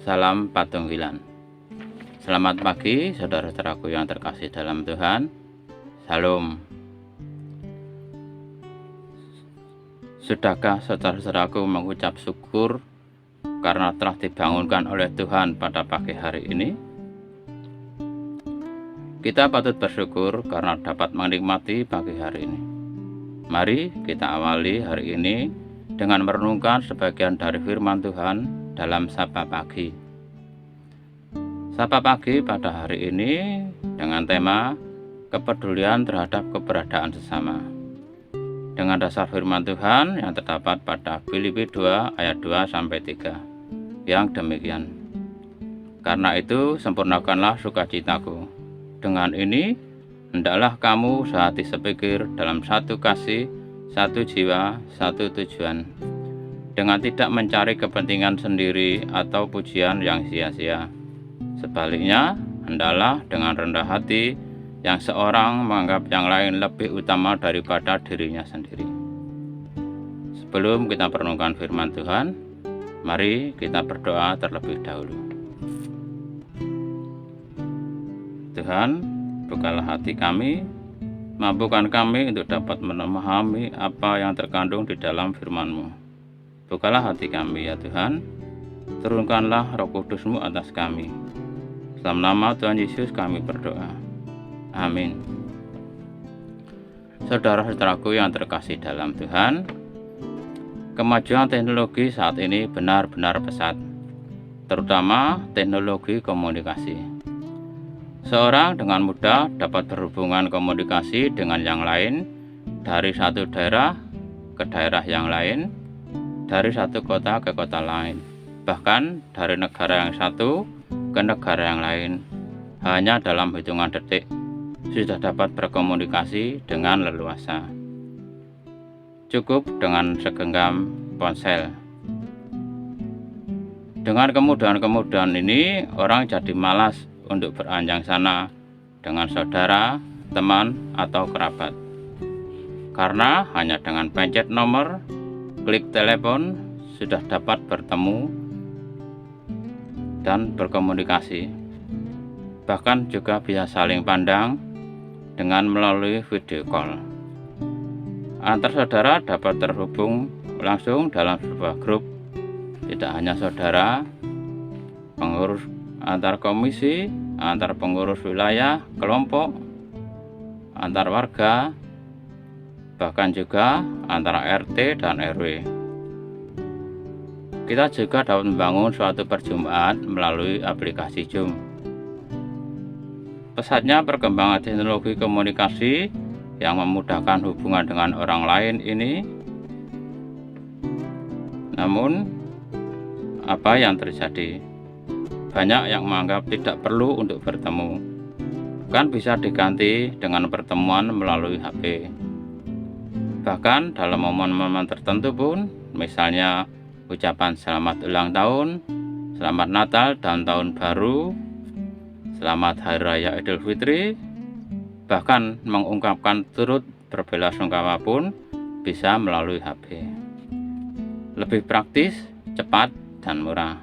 Salam Patunggilan. Selamat pagi saudara-saudaraku yang terkasih dalam Tuhan. Salam. Sudahkah saudara-saudaraku mengucap syukur karena telah dibangunkan oleh Tuhan pada pagi hari ini? Kita patut bersyukur karena dapat menikmati pagi hari ini. Mari kita awali hari ini dengan merenungkan sebagian dari firman Tuhan dalam Sapa Pagi. Sapa Pagi pada hari ini dengan tema kepedulian terhadap keberadaan sesama. Dengan dasar firman Tuhan yang terdapat pada Filipi 2 ayat 2-3 yang demikian. Karena itu sempurnakanlah sukacitaku. Dengan ini hendaklah kamu sehati sepikir dalam satu kasih, satu jiwa, satu tujuan, dengan tidak mencari kepentingan sendiri atau pujian yang sia-sia. Sebaliknya, hendaklah dengan rendah hati yang seorang menganggap yang lain lebih utama daripada dirinya sendiri. Sebelum kita merenungkan firman Tuhan, mari kita berdoa terlebih dahulu. Tuhan, bukalah hati kami, mampukan kami untuk dapat memahami apa yang terkandung di dalam firman-Mu. Bukalah hati kami ya Tuhan, turunkanlah Roh Kudus-Mu atas kami. Dalam nama Tuhan Yesus kami berdoa. Amin. Saudara-saudaraku yang terkasih dalam Tuhan, kemajuan teknologi saat ini benar-benar pesat, terutama teknologi komunikasi. Seorang dengan mudah dapat berhubungan komunikasi dengan yang lain dari satu daerah ke daerah yang lain, dari satu kota ke kota lain, bahkan dari negara yang satu ke negara yang lain. Hanya dalam hitungan detik sudah dapat berkomunikasi dengan leluasa. Cukup dengan segenggam ponsel. Dengan kemudahan-kemudahan ini, orang jadi malas untuk beranjang sana dengan saudara, teman, atau kerabat. Karena hanya dengan pencet nomor, klik telepon, sudah dapat bertemu dan berkomunikasi. Bahkan juga bisa saling pandang dengan melalui video call. Antar saudara dapat terhubung langsung dalam sebuah grup. Tidak hanya saudara, pengurus antar komisi, antar pengurus wilayah, kelompok, antar warga, bahkan juga antara RT dan RW. Kita juga dapat membangun suatu perjumpaan melalui aplikasi Zoom. Pesatnya perkembangan teknologi komunikasi yang memudahkan hubungan dengan orang lain ini. Namun, apa yang terjadi? Banyak yang menganggap tidak perlu untuk bertemu, kan bisa diganti dengan pertemuan melalui HP. Bahkan dalam momen-momen tertentu pun, misalnya ucapan selamat ulang tahun, selamat Natal dan Tahun Baru, selamat Hari Raya Idul Fitri, bahkan mengungkapkan turut berbelasungkawa pun bisa melalui HP. Lebih praktis, cepat, dan murah.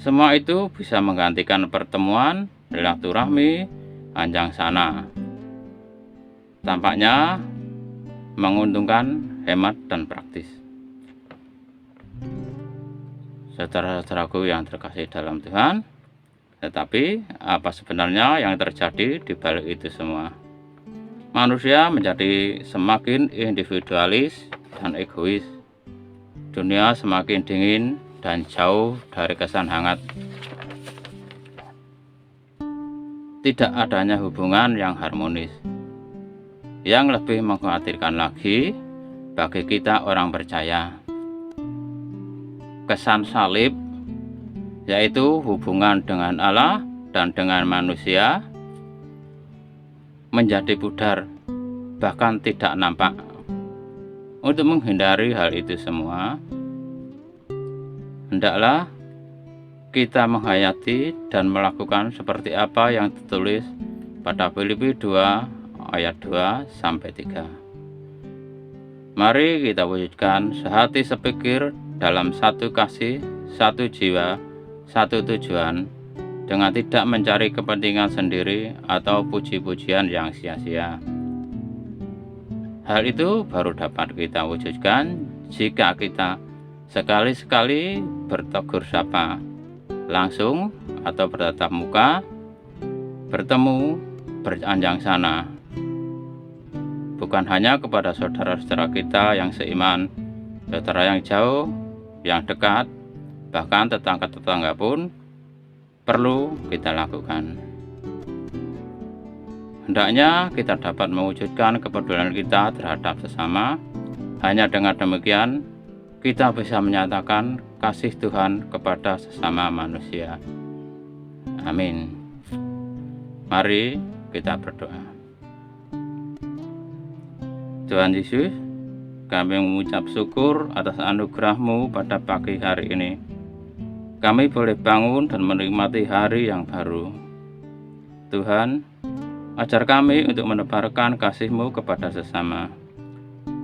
Semua itu bisa menggantikan pertemuan, silaturahmi, anjang sana. Tampaknya menguntungkan, hemat, dan praktis. Saudara-saudaraku yang terkasih dalam Tuhan, tetapi apa sebenarnya yang terjadi di balik itu semua? Manusia menjadi semakin individualis dan egois. Dunia semakin dingin dan jauh dari kesan hangat. Tidak adanya hubungan yang harmonis. Yang lebih mengkhawatirkan lagi bagi kita orang percaya, kesan salib, yaitu hubungan dengan Allah dan dengan manusia, menjadi pudar, bahkan tidak nampak. Untuk menghindari hal itu semua, hendaklah kita menghayati dan melakukan seperti apa yang ditulis pada Filipi 2 ayat 2-3. Mari kita wujudkan sehati sepikir dalam satu kasih, satu jiwa, satu tujuan, dengan tidak mencari kepentingan sendiri atau puji-pujian yang sia-sia. Hal itu baru dapat kita wujudkan jika kita sekali-sekali bertegur sapa, langsung atau bertatap muka, bertemu, beranjang sana. Bukan hanya kepada saudara-saudara kita yang seiman, saudara yang jauh, yang dekat, bahkan tetangga-tetangga pun perlu kita lakukan. Hendaknya kita dapat mewujudkan kepedulian kita terhadap sesama. Hanya dengan demikian, kita bisa menyatakan kasih Tuhan kepada sesama manusia. Amin. Mari kita berdoa. Tuhan Yesus, kami mengucap syukur atas anugerah-Mu pada pagi hari ini. Kami boleh bangun dan menikmati hari yang baru. Tuhan, ajar kami untuk menebarkan kasih-Mu kepada sesama.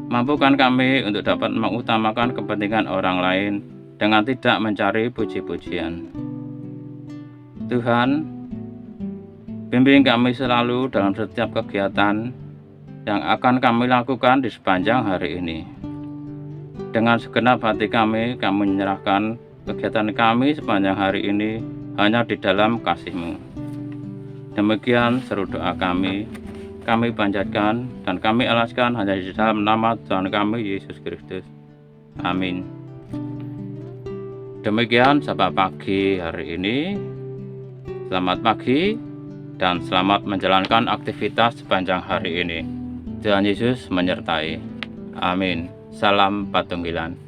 Mampukan kami untuk dapat mengutamakan kepentingan orang lain dengan tidak mencari puji-pujian. Tuhan, bimbing kami selalu dalam setiap kegiatan yang akan kami lakukan di sepanjang hari ini. Dengan segenap hati kami menyerahkan kegiatan kami sepanjang hari ini hanya di dalam kasih-Mu. Demikian seru doa kami panjatkan dan kami alaskan hanya di dalam nama Tuhan kami Yesus Kristus. Amin. Demikian Sapa Pagi hari ini. Selamat pagi dan selamat menjalankan aktivitas sepanjang hari ini. Tuhan Yesus menyertai. Amin. Salam Patunggilan.